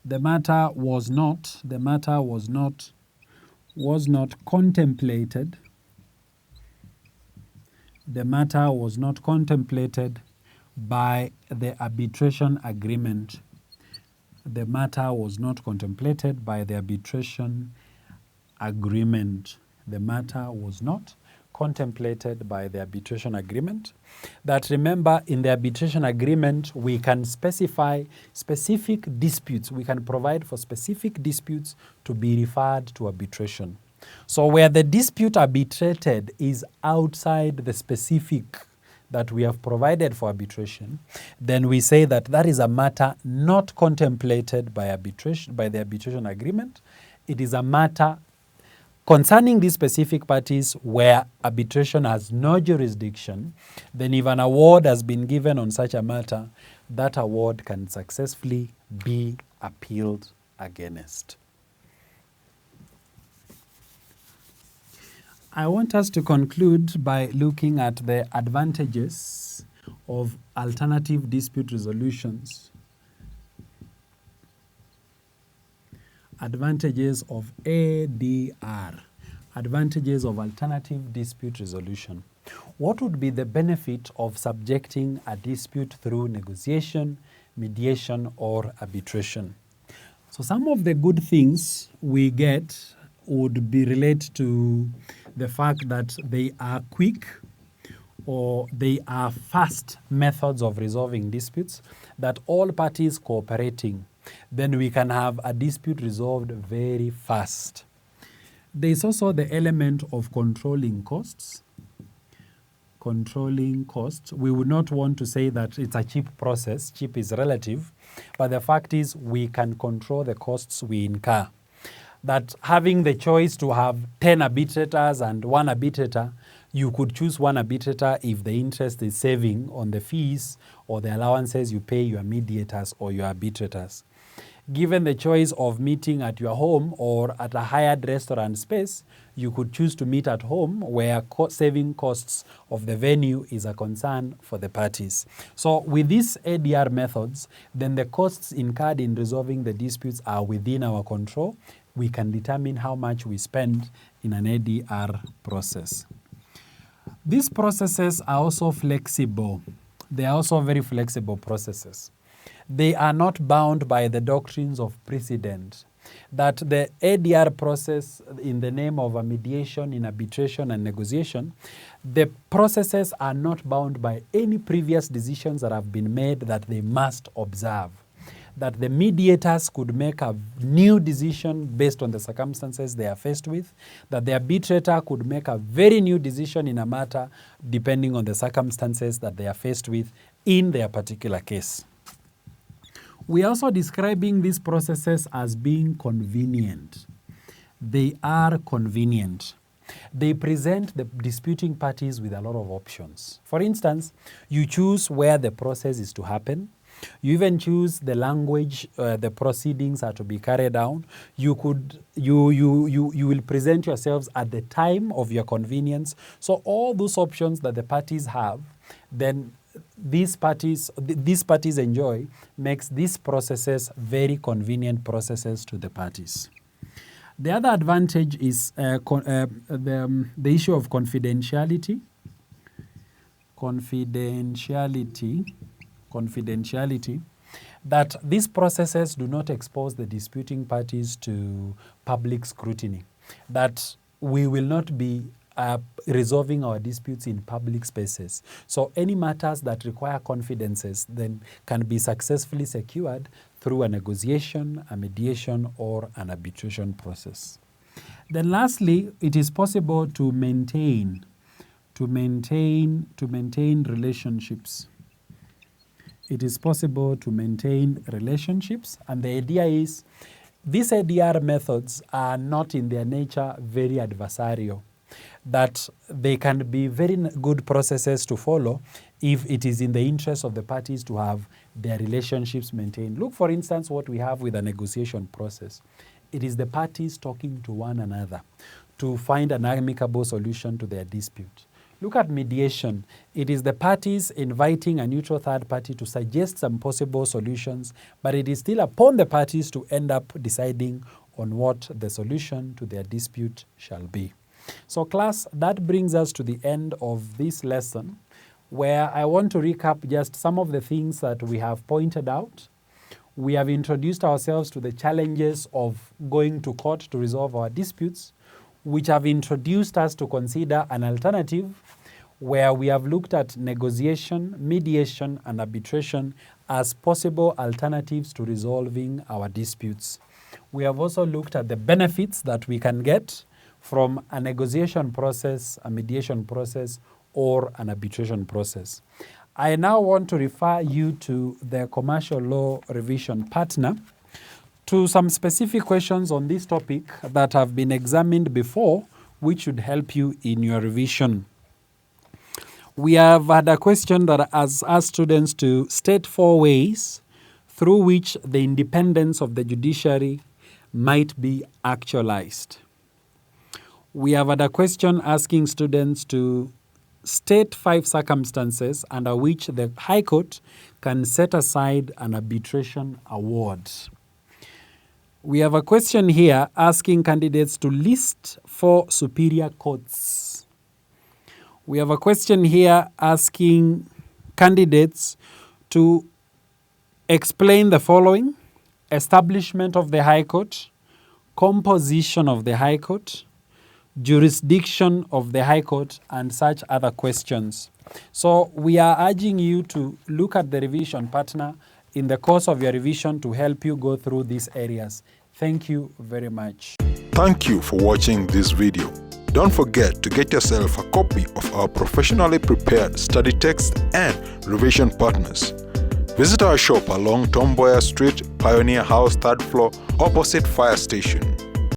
The matter was not contemplated. The matter was not contemplated by the arbitration agreement. The matter was not contemplated by the arbitration agreement. The matter was not contemplated by the arbitration agreement. That, remember, in the arbitration agreement, we can specify specific disputes. We can provide for specific disputes to be referred to arbitration. So where the dispute arbitrated is outside the specific that we have provided for arbitration, then we say that that is a matter not contemplated by arbitration, by the arbitration agreement. It is a matter concerning these specific parties where arbitration has no jurisdiction. Then if an award has been given on such a matter, that award can successfully be appealed against. I want us to conclude by looking at the advantages of alternative dispute resolutions. Advantages of ADR. Advantages of alternative dispute resolution. What would be the benefit of subjecting a dispute through negotiation, mediation, or arbitration? So some of the good things we get would be related to the fact that they are quick or they are fast methods of resolving disputes, that all parties cooperating, then we can have a dispute resolved very fast. There is also the element of controlling costs. Controlling costs. We would not want to say that it's a cheap process. Cheap is relative. But the fact is we can control the costs we incur. That having the choice to have 10 arbitrators and one arbitrator, you could choose one arbitrator if the interest is saving on the fees or the allowances you pay your mediators or your arbitrators. Given the choice of meeting at your home or at a hired restaurant space, you could choose to meet at home where saving costs of the venue is a concern for the parties. So with these ADR methods, then the costs incurred in resolving the disputes are within our control. We can determine how much we spend in an ADR process. These processes are also flexible. They are also very flexible processes. They are not bound by the doctrines of precedent. That the ADR process, in the name of a mediation in arbitration and negotiation, the processes are not bound by any previous decisions that have been made that they must observe. That the mediators could make a new decision based on the circumstances they are faced with, that the arbitrator could make a very new decision in a matter depending on the circumstances that they are faced with in their particular case. We are also describing these processes as being convenient. They are convenient. They present the disputing parties with a lot of options. For instance, you choose where the process is to happen. You even choose the language the proceedings are to be carried out. You will present yourselves at the time of your convenience. So all those options that the parties have, then these parties enjoy, makes these processes very convenient processes to the parties. The other advantage is the issue of confidentiality. Confidentiality, that these processes do not expose the disputing parties to public scrutiny, that we will not be resolving our disputes in public spaces. So any matters that require confidences then can be successfully secured through a negotiation, a mediation, or an arbitration process. Then lastly, it is possible to maintain relationships. It is possible to maintain relationships, and the idea is these ADR methods are not in their nature very adversarial, that they can be very good processes to follow if it is in the interest of the parties to have their relationships maintained. Look, for instance, what we have with a negotiation process. It is the parties talking to one another to find an amicable solution to their dispute. Look at mediation. It is the parties inviting a neutral third party to suggest some possible solutions, but it is still upon the parties to end up deciding on what the solution to their dispute shall be. So class, that brings us to the end of this lesson, where I want to recap just some of the things that we have pointed out. We have introduced ourselves to the challenges of going to court to resolve our disputes, which have introduced us to consider an alternative where we have looked at negotiation, mediation, and arbitration as possible alternatives to resolving our disputes. We have also looked at the benefits that we can get from a negotiation process, a mediation process, or an arbitration process. I now want to refer you to the commercial law revision partner to some specific questions on this topic that have been examined before, which should help you in your revision. We have had a question that has asked students to state 4 ways through which the independence of the judiciary might be actualized. We have had a question asking students to state 5 circumstances under which the High Court can set aside an arbitration award. We have a question here asking candidates to list 4 superior courts. We have a question here asking candidates to explain the following: establishment of the High Court, composition of the High Court, jurisdiction of the High Court, and such other questions. So we are urging you to look at the revision partner in the course of your revision to help you go through these areas. Thank you very much. Thank you for watching this video. Don't forget to get yourself a copy of our professionally prepared study text and revision partners. Visit our shop along Tom Boyer Street, Pioneer House, 3rd floor, opposite Fire Station.